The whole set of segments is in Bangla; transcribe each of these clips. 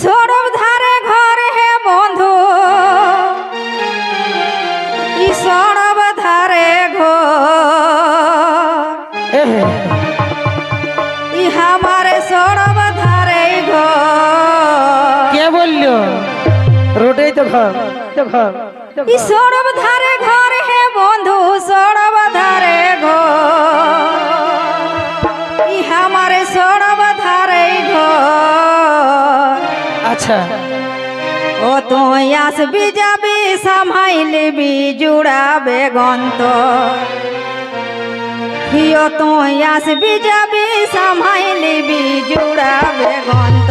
সরব ধারে ঘর হে বন্ধু, সরব ধারে ঘর, हमारे सड़ब धारे घर। কে বললো? রোডেই তো ঘর, सड़ब धारे घर है बंधु, सड़ब धारे घर, हमारे सड़ब धारे घर। अच्छा ओ तो यास बिजाबी संभाइले भी जुड़ाबे गंत, हियो तो यास बिजाबी संभाइले भी जुड़ाबे गंत।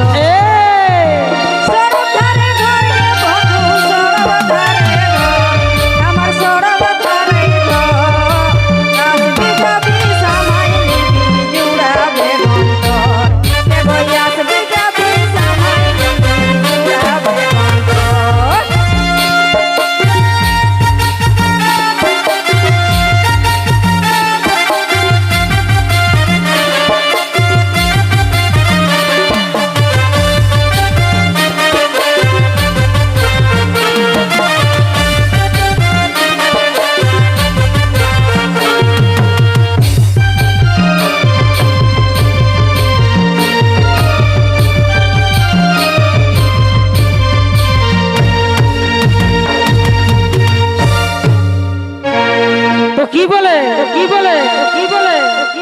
কি বলে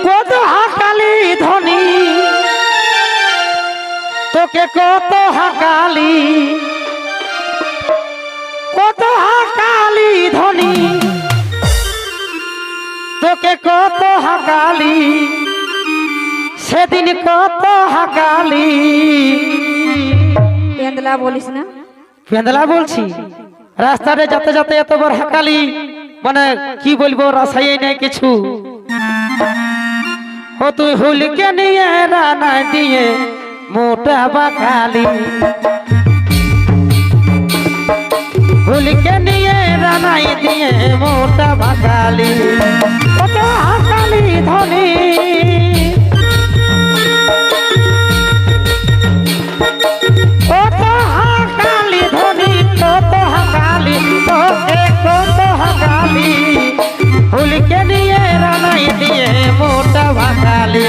কত হাকালি ধনী, তোকে কত হাকালি, কত হাকালি ধনী, তোকে কত হাকালি, সেদিন কত হাকালি। পেন্দলা বলিস না? পেন্দলা বলছি। রাস্তাতে যেতে যেতে এতবার হাকালি, মানে কি বলবো, রাসাই নাই কিছু। ও তুই হুলকে নিয়ে রানা দিয়ে মোটা বাকালি, হুলকে নিয়ে রানাই দিয়ে মোটা বাকালি। কত হাকালি ধনী, কত হাকালি ধনী, কত হাকালি, তোকে কত হাকালি, হুলকে নিয়ে রানাই দিয়ে মোটা ভাকালি।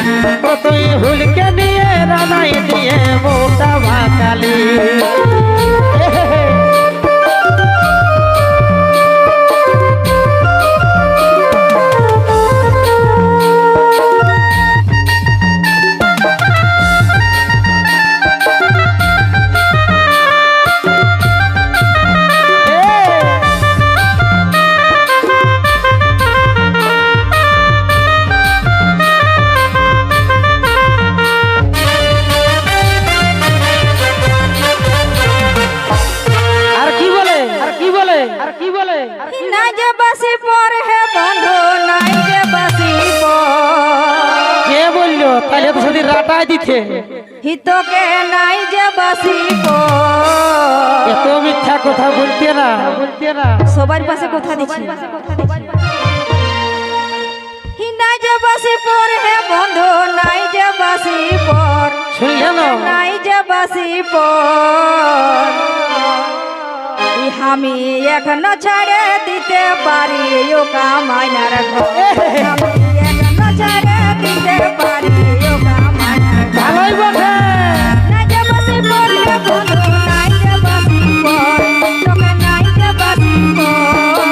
ও তুই হুলকে নিয়ে রানাই দিয়ে মোটা ভাকালি। রাটাই দিতে হিতকে নাই যে বাসি কো, এত মিথ্যা কথা বলতে না, সবার পাশে কথা দিচ্ছি। হি নাই যে বাসি পর হে বন্ধু, নাই যে বাসি পর, শুনলে না? নাই যে বাসি পর, আমি এখনো ছাড়ে দিতে পারি ও কামাইনার ঘর, আমি এখনো ছাড়ে দিতে পারি ও কামাইনার ঘর। ভালোই বটে। নাই যে বাসি পর হে বন্ধু, নাই যে বাসি পর, তোকে নাই যে বাসি পর,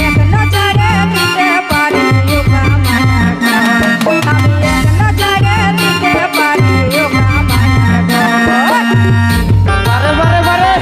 এখনো ছাড়ে দিতে পারি ও কামাইনার ঘর, আমি এখনো ছাড়ে দিতে পারি ও কামাইনার ঘর। বারে বারে বারে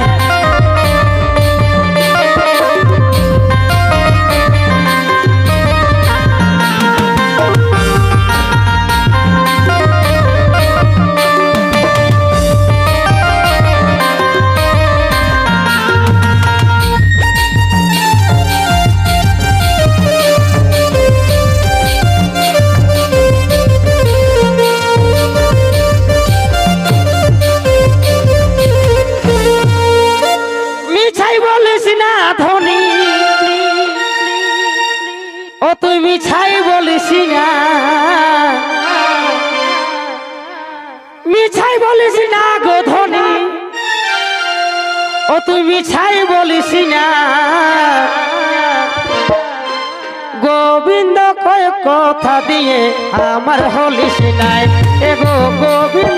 তুই মিছাই বলিস না, মিছাই বলিস না গো ধনী, ও তুই মিছাই বলিস না গোবিন্দ কয় কথা দিয়ে আমার হলিস নাই এগো গোবিন্দ